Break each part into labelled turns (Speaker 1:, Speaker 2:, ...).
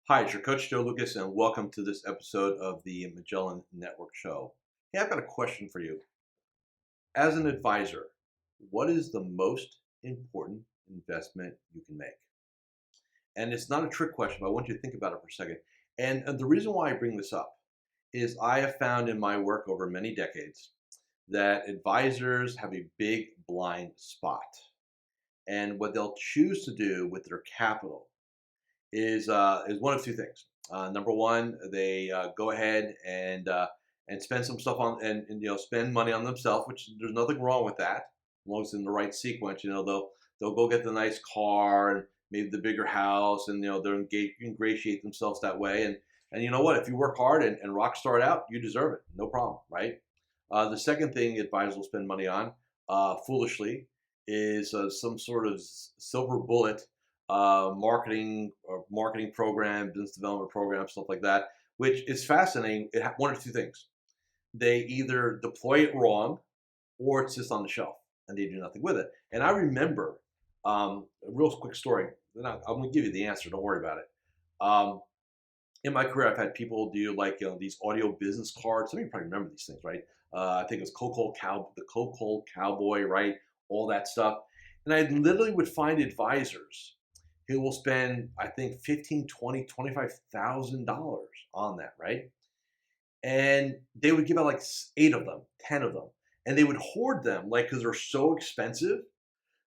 Speaker 1: Hi, it's your coach Joe Lucas, and welcome to this episode of the Magellan Network Show. Hey, I've got a question for you. As an advisor, what is the most important investment you can make? And it's not a trick question, but I want you to think about it for a second. And the reason why I bring this up is I have found in my work over many decades that advisors have a big blind spot. And what they'll choose to do with their capital is one of two things. Number one, they go ahead and spend some stuff on and spend money on themselves, which there's nothing wrong with that, as long as it's in the right sequence. They'll go get the nice car and maybe the bigger house, and they'll ingratiate themselves that way. And you know what? If you work hard and rock star it out, you deserve it, no problem, right? The second thing advisors will spend money on, foolishly, is some sort of silver bullet marketing or marketing program, business development program, stuff like that, which is fascinating. One or two things: they either deploy it wrong, or it's just on the shelf and they do nothing with it. And I remember a real quick story. I'm going to give you the answer. Don't worry about it. In my career, I've had people do like these audio business cards. Some of you probably remember these things, right? I think it was the Cold Cowboy, right? All that stuff. And I literally would find advisors who will spend, I think, 15, 20, $25,000 on that, right? And they would give out like eight of them, 10 of them, and they would hoard them, like, because they're so expensive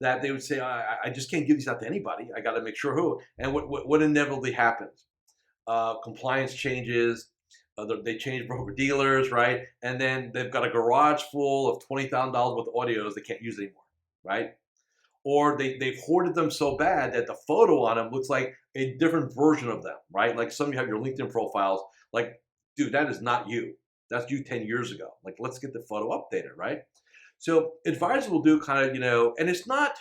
Speaker 1: that they would say, I just can't give these out to anybody. I got to make sure who. And what inevitably happens? Compliance changes. They change broker dealers, right? And then they've got a garage full of $20,000 worth of audios they can't use anymore, right? Or they've hoarded them so bad that the photo on them looks like a different version of them, right? Like some of you have your LinkedIn profiles, like, dude, that is not you. That's you 10 years ago. Like, let's get the photo updated, right? So advisors will do kind of, and it's not,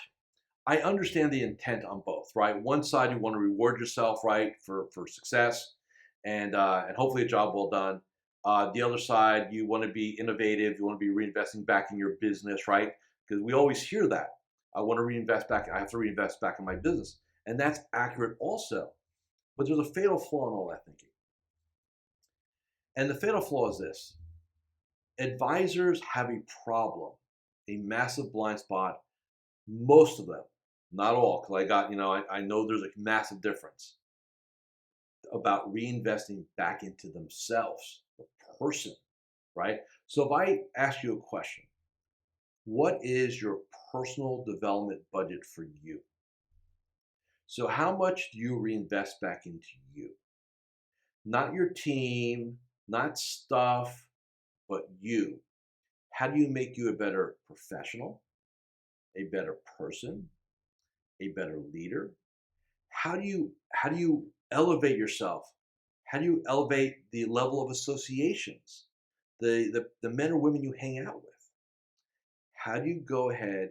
Speaker 1: I understand the intent on both, right? One side, you want to reward yourself, right, for success and hopefully a job well done. The other side, you want to be innovative. You want to be reinvesting back in your business, right? Because we always hear that. I want to reinvest back. I have to reinvest back in my business. And that's accurate also. But there's a fatal flaw in all that thinking. And the fatal flaw is this: advisors have a problem, a massive blind spot. Most of them, not all, because I know there's a massive difference about reinvesting back into themselves, the person, right? So if I ask you a question, what is your personal development budget for you? So how much do you reinvest back into you? Not your team, not stuff, but you. How do you make you a better professional, a better person, a better leader? How do you elevate yourself? How do you elevate the level of associations, the men or women you hang out with? How do you go ahead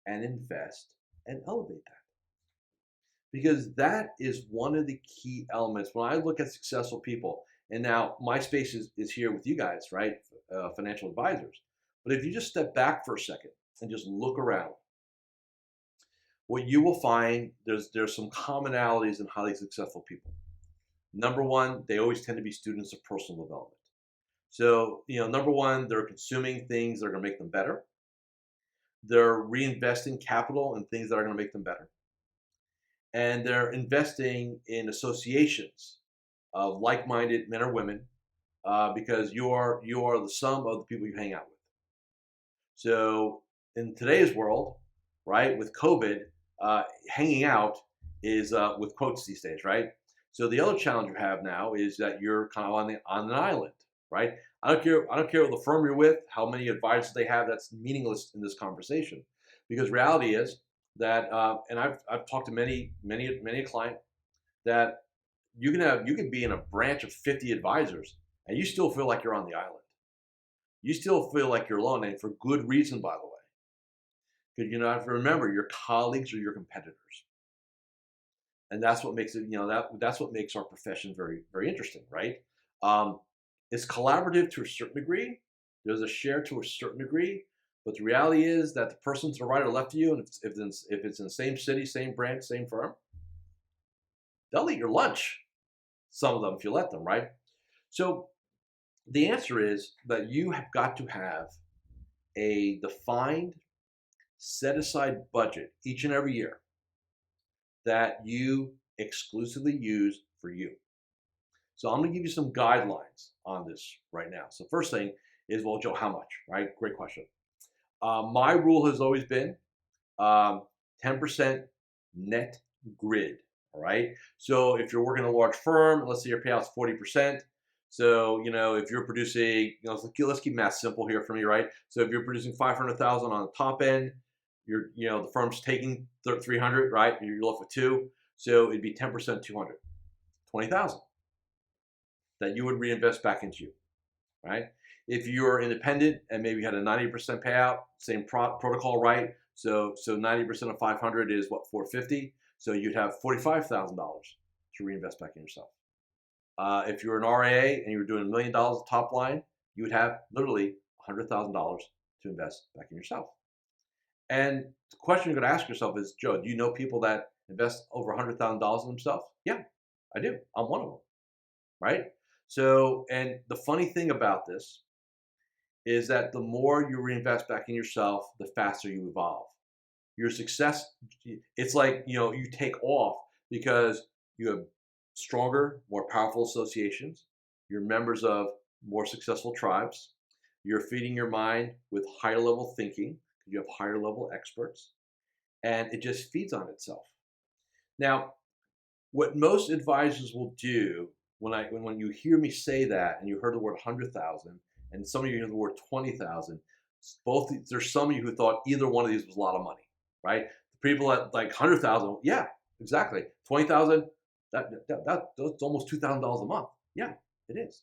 Speaker 1: and invest and elevate that? Because that is one of the key elements. When I look at successful people, and now my space is here with you guys, right? Financial advisors. But if you just step back for a second and just look around, what you will find, there's some commonalities in highly successful people. Number one, they always tend to be students of personal development. So, number one, they're consuming things that are going to make them better. They're reinvesting capital in things that are going to make them better. And they're investing in associations of like-minded men or women, because you are the sum of the people you hang out with. So in today's world, right, with COVID, hanging out is with quotes these days, right? So the other challenge you have now is that you're kind of on an island, right? I don't care what the firm you're with, how many advisors they have. That's meaningless in this conversation, because reality is that, and I've talked to many a client, that you can be in a branch of 50 advisors and you still feel like you're on the island. You still feel like you're alone, and for good reason, by the way. Because you have to remember, your colleagues are your competitors, and that's what makes it. That's what makes our profession very, very interesting, right? It's collaborative to a certain degree. There's a share to a certain degree, but the reality is that the person to the right or left of you, and if it's in the same city, same branch, same firm, they'll eat your lunch. some of them if you let them, right? So the answer is that you have got to have a defined, set aside budget each and every year that you exclusively use for you. So I'm going to give you some guidelines on this right now. So first thing is, well, Joe, how much, right? Great question. My rule has always been 10% net grid, all right? So if you're working in a large firm, let's say your payout's 40%. So, if you're producing, let's keep math simple here for me, right? So if you're producing 500,000 on the top end, the firm's taking 300, right? You're left with two. So it'd be 10%, 200, 20,000 that you would reinvest back into you, right? If you're independent and maybe you had a 90% payout, same protocol, right? So 90% of 500 is what, 450. So you'd have $45,000 to reinvest back in yourself. If you're an RIA and you were doing $1 million top line, you would have literally $100,000 to invest back in yourself. And the question you're going to ask yourself is, Joe, do you know people that invest over $100,000 in themselves? Yeah, I do. I'm one of them, right? So, and the funny thing about this is that the more you reinvest back in yourself, the faster you evolve. Your success, it's like, you take off because you have stronger, more powerful associations. You're members of more successful tribes. You're feeding your mind with higher level thinking. You have higher level experts, and it just feeds on itself. Now, what most advisors will do when you hear me say that, and you heard the word 100,000, and some of you hear the word 20,000, there's some of you who thought either one of these was a lot of money, right? The people at like 100,000, yeah, exactly. 20,000, that's almost $2,000 a month. Yeah, it is.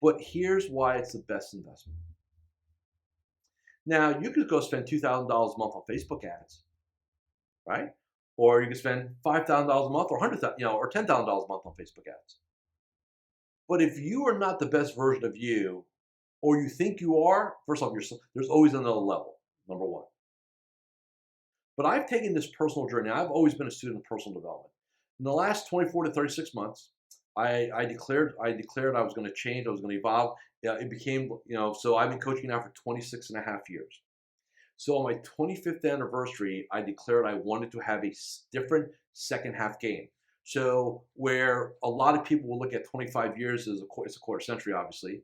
Speaker 1: But here's why it's the best investment. Now, you could go spend $2,000 a month on Facebook ads, right? Or you could spend $5,000 a month, or $100,000, or $10,000 a month on Facebook ads. But if you are not the best version of you, or you think you are, first off, there's always another level, number one. But I've taken this personal journey. I've always been a student of personal development. In the last 24 to 36 months, I declared I was going to change. I was going to evolve. It became, so I've been coaching now for 26 and a half years. So on my 25th anniversary, I declared I wanted to have a different second half game. So where a lot of people will look at 25 years as it's a quarter century, obviously,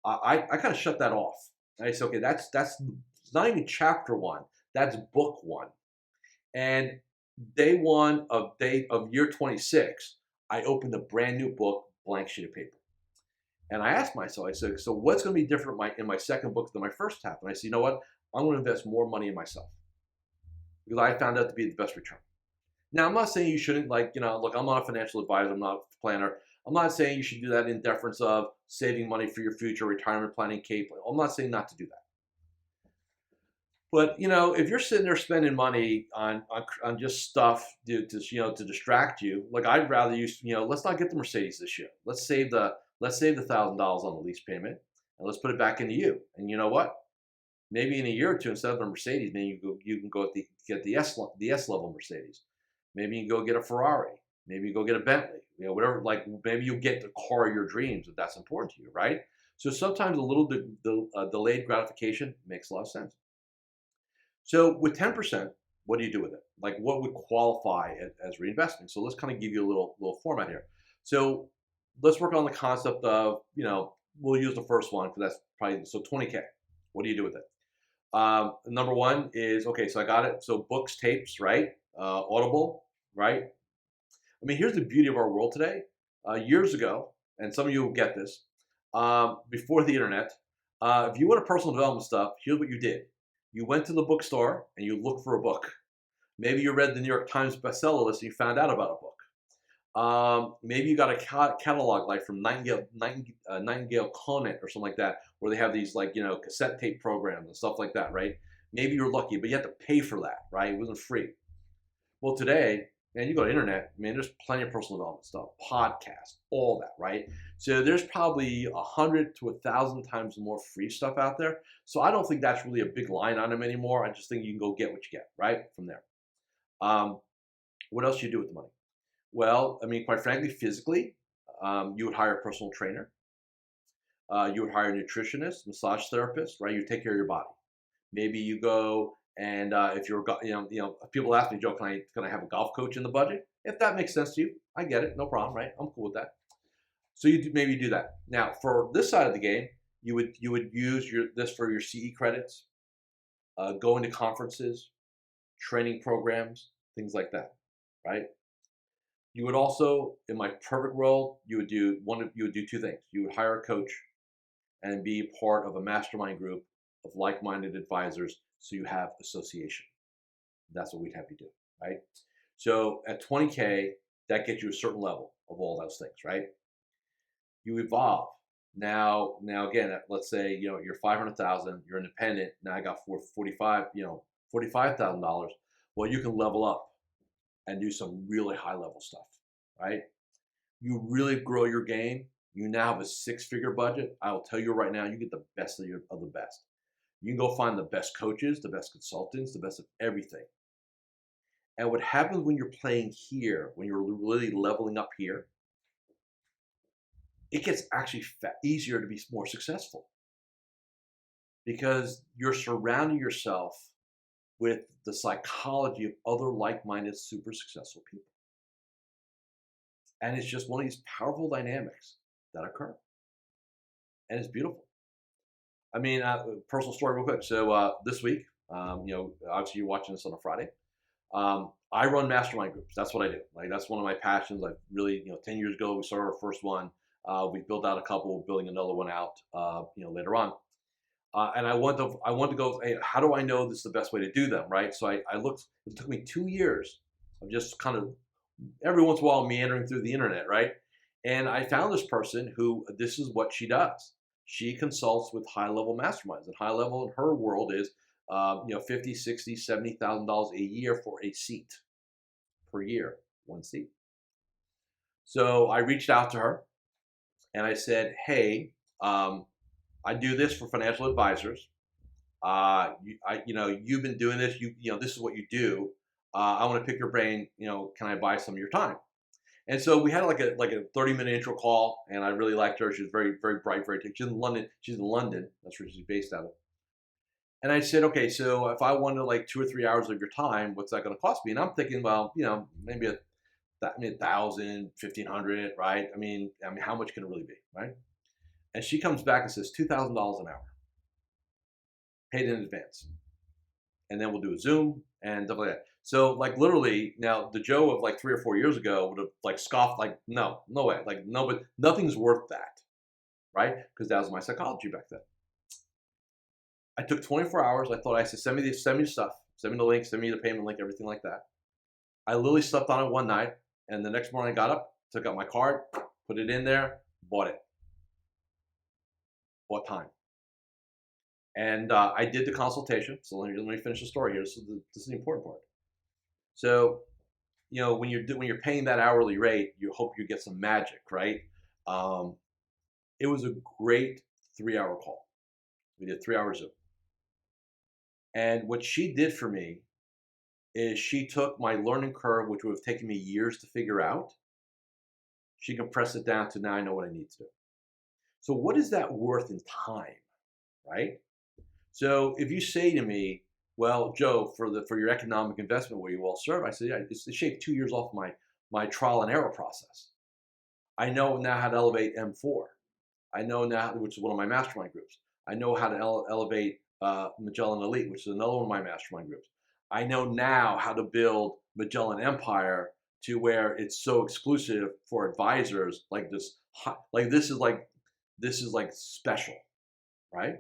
Speaker 1: I kind of shut that off. And I said, okay, that's it's not even chapter one. That's book one. And day one of year 26, I opened a brand new book, blank sheet of paper. And I asked myself, I said, so what's going to be different in my second book than my first half? And I said, you know what? I'm going to invest more money in myself because I found out to be the best return. Now, I'm not saying you shouldn't, look, I'm not a financial advisor. I'm not a planner. I'm not saying you should do that in deference of saving money for your future, retirement planning, cape. I'm not saying not to do that. But, if you're sitting there spending money on just stuff to distract you, like I'd rather let's not get the Mercedes this year. Let's save the $1,000 on the lease payment and let's put it back into you. And you know what? Maybe in a year or two, instead of a Mercedes, maybe you can go get the S level Mercedes. Maybe you can go get a Ferrari. Maybe you go get a Bentley. Whatever. Like maybe you get the car of your dreams if that's important to you, right? So sometimes a little delayed gratification makes a lot of sense. So with 10%, what do you do with it? Like what would qualify as reinvesting? So let's kind of give you a little format here. So let's work on the concept of, we'll use the first one because that's probably, so 20K. What do you do with it? Number one is, okay, so I got it. So books, tapes, right? Audible, right? I mean, here's the beauty of our world today. Years ago, and some of you will get this, before the internet, if you wanted personal development stuff, here's what you did. You went to the bookstore and you looked for a book. Maybe you read the New York Times bestseller list and you found out about a book. Maybe you got a catalog like from Nightingale Conant or something like that, where they have these cassette tape programs and stuff like that, right? Maybe you're lucky, but you have to pay for that, right? It wasn't free. Well, today, man, you go to internet, man, there's plenty of personal development stuff, podcasts, all that, right? So there's probably 100 to 1,000 times more free stuff out there. So I don't think that's really a big line item anymore. I just think you can go get what you get, right, from there. What else do you do with the money? Well, I mean, quite frankly, physically, you would hire a personal trainer. You would hire a nutritionist, massage therapist, right? You take care of your body. Maybe you go and if you're, people ask me, Joe, can I have a golf coach in the budget? If that makes sense to you, I get it, no problem, right? I'm cool with that. So maybe do that. Now, for this side of the game, you would use this for your CE credits, going to conferences, training programs, things like that, right? You would also, in my perfect world, you would do two things. You would hire a coach and be part of a mastermind group of like-minded advisors, so you have association. That's what we'd have you do, right? So at 20K, that gets you a certain level of all those things, right? You evolve. Now again, let's say you're 500,000, you're independent. Now I got 45, $45,000. Well, you can level up and do some really high level stuff, right? You really grow your game. You now have a six-figure budget. I will tell you right now, you get the best of the best. You can go find the best coaches, the best consultants, the best of everything. And what happens when you're playing here, when you're really leveling up here, it gets actually easier to be more successful because you're surrounding yourself with the psychology of other like-minded, super successful people. And it's just one of these powerful dynamics that occur. And it's beautiful. I mean, personal story real quick. So this week, obviously you're watching this on a Friday. I run mastermind groups. That's what I do. Like that's one of my passions. I really, 10 years ago, we started our first one. We built out a couple, we're building another one out, later on. And I want to go, hey, how do I know this is the best way to do them, right? So I looked, it took me 2 years of just kind of every once in a while meandering through the internet, right? And I found this person who, this is what she does. She consults with high-level masterminds. And high level in her world is, $50, $60, $70,000 a year for a seat per year, one seat. So I reached out to her and I said, hey, I do this for financial advisors. You've been doing this. This is what you do. I want to pick your brain. Can I buy some of your time? And so we had like a 30-minute intro call, and I really liked her. She was very, very bright, very talented. She's in London. That's where she's based out of. And I said, okay, so if I wanted like 2 or 3 hours of your time, what's that going to cost me? And I'm thinking, well, maybe 1,000, 1,500, right? I mean, how much can it really be, right? And she comes back and says $2,000 an hour, paid in advance, and then we'll do a Zoom and stuff like that. So like literally now the Joe of like 3 or 4 years ago would have like scoffed, like no way, like no, but nothing's worth that, right? Because that was my psychology back then. I took 24 hours. I said, send me the stuff, send me the link, send me the payment link, everything like that. I literally slept on it one night, and the next morning I got up, took out my card, put it in there, bought it, bought time. And I did the consultation. So let me finish the story here. This is the important part. So, when you're paying that hourly rate, you hope you get some magic, right? It was a great 3-hour call. We did 3 hours Zoom. And what she did for me is she took my learning curve, which would have taken me years to figure out. She compressed it down to now I know what I need to do. So what is that worth in time, right? So if you say to me, well, Joe, for your economic investment where you all serve, I said, yeah, it shaved 2 years off my trial and error process. I know now how to elevate M4. I know now, which is one of my mastermind groups. I know how to elevate Magellan Elite, which is another one of my mastermind groups. I know now how to build Magellan Empire to where it's so exclusive for advisors like this. This is like special, right?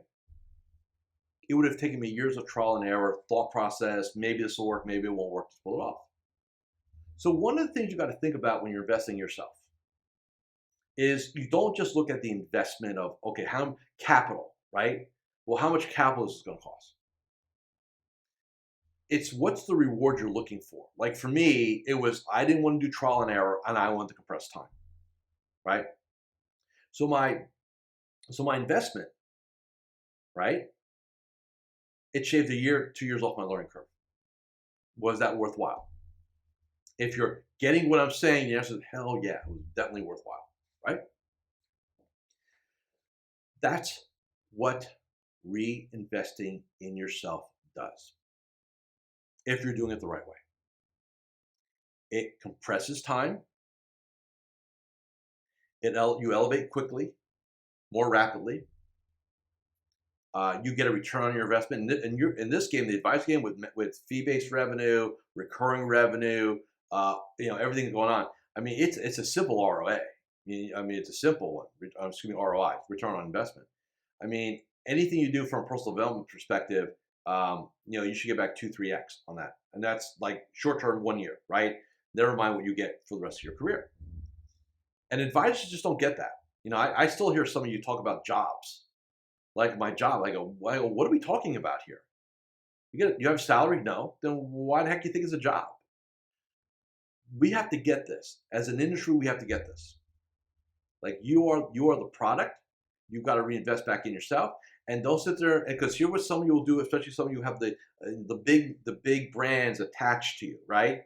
Speaker 1: It would have taken me years of trial and error, thought process. Maybe this will work, maybe it won't work to pull it off. So one of the things you got to think about when you're investing yourself is you don't just look at the investment of, okay, how capital, right? Well, how much capital is this going to cost? It's what's the reward you're looking for. Like for me, it was I didn't want to do trial and error, and I wanted to compress time, right? So my investment, right? It shaved 2 years off my learning curve. Was that worthwhile? If you're getting what I'm saying, the answer is hell yeah, it was definitely worthwhile, right? That's what reinvesting in yourself does. If you're doing it the right way, it compresses time. You elevate quickly, more rapidly. You get a return on your investment. And you're in this game, the advice game with fee-based revenue, recurring revenue, everything going on. I mean, it's a simple ROA. I mean, it's a simple one. ROI, return on investment. I mean, anything you do from a personal development perspective, you should get back 2-3x on that, and that's like short term, 1 year, right? Never mind what you get for the rest of your career. And advisors just don't get that. I still hear some of you talk about jobs. Like my job, I go, what are we talking about here? You have salary? No. Then why the heck do you think it's a job? We have to get this. As an industry, we have to get this. Like you are the product. You've got to reinvest back in yourself. And don't sit there, because here what some of you will do, especially some of you have the big brands attached to you, right?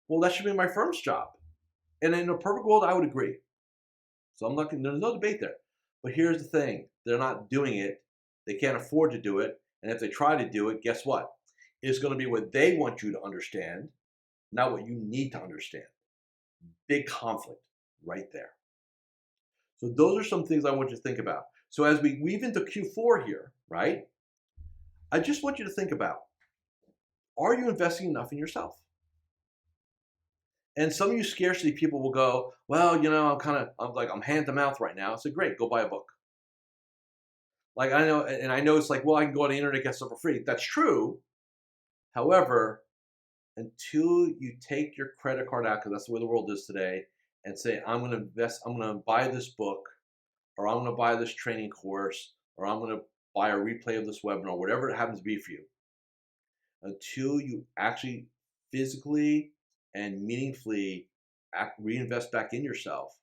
Speaker 1: Well, that should be my firm's job. And in a perfect world, I would agree. So there's no debate there. But here's the thing, they're not doing it. They can't afford to do it. And if they try to do it, guess what? It's going to be what they want you to understand, not what you need to understand. Big conflict right there. So those are some things I want you to think about. So as we weave into Q4 here, right? I just want you to think about, are you investing enough in yourself? And some of you scarcity people will go, well, I'm hand to mouth right now. I said, great, go buy a book. Like I know it's like, well, I can go on the internet and get stuff for free. That's true. However, until you take your credit card out, because that's the way the world is today, and say, I'm going to invest, I'm going to buy this book, or I'm going to buy this training course, or I'm going to buy a replay of this webinar, whatever it happens to be for you, until you actually physically and meaningfully reinvest back in yourself,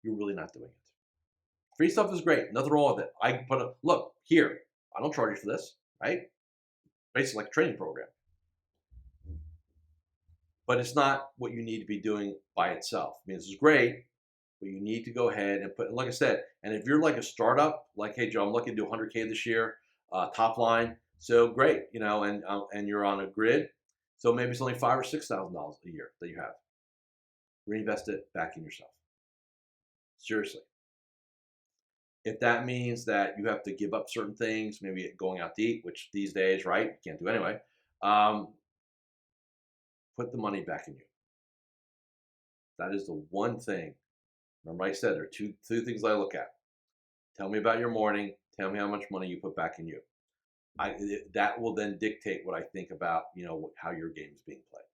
Speaker 1: you're really not doing it. Free stuff is great. Nothing wrong with it. Look, here, I don't charge you for this, right? Basically like a training program. But it's not what you need to be doing by itself. I mean, this is great, but you need to go ahead and like I said, and if you're like a startup, like, hey, Joe, I'm looking to do 100K this year, top line, so great, and you're on a grid, so maybe it's only $5,000 or $6,000 a year that you have. Reinvest it back in yourself. Seriously. If that means that you have to give up certain things, maybe going out to eat, which these days, right, you can't do anyway, put the money back in you. That is the one thing. Remember I said there are two things I look at. Tell me about your morning. Tell me how much money you put back in you. That will then dictate what I think about, how your game is being played.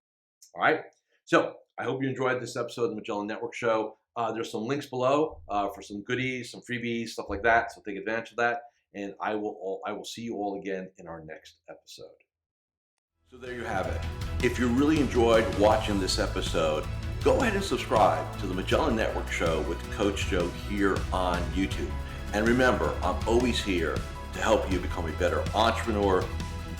Speaker 1: All right. So I hope you enjoyed this episode of the Magellan Network Show. There's some links below for some goodies, some freebies, stuff like that. So take advantage of that. And I will see you all again in our next episode. So there you have it. If you really enjoyed watching this episode, go ahead and subscribe to the Magellan Network Show with Coach Joe here on YouTube. And remember, I'm always here to help you become a better entrepreneur,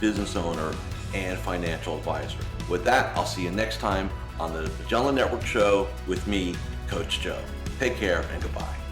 Speaker 1: business owner, and financial advisor. With that, I'll see you next time on the Magellan Network Show with me, Coach Joe. Take care and goodbye.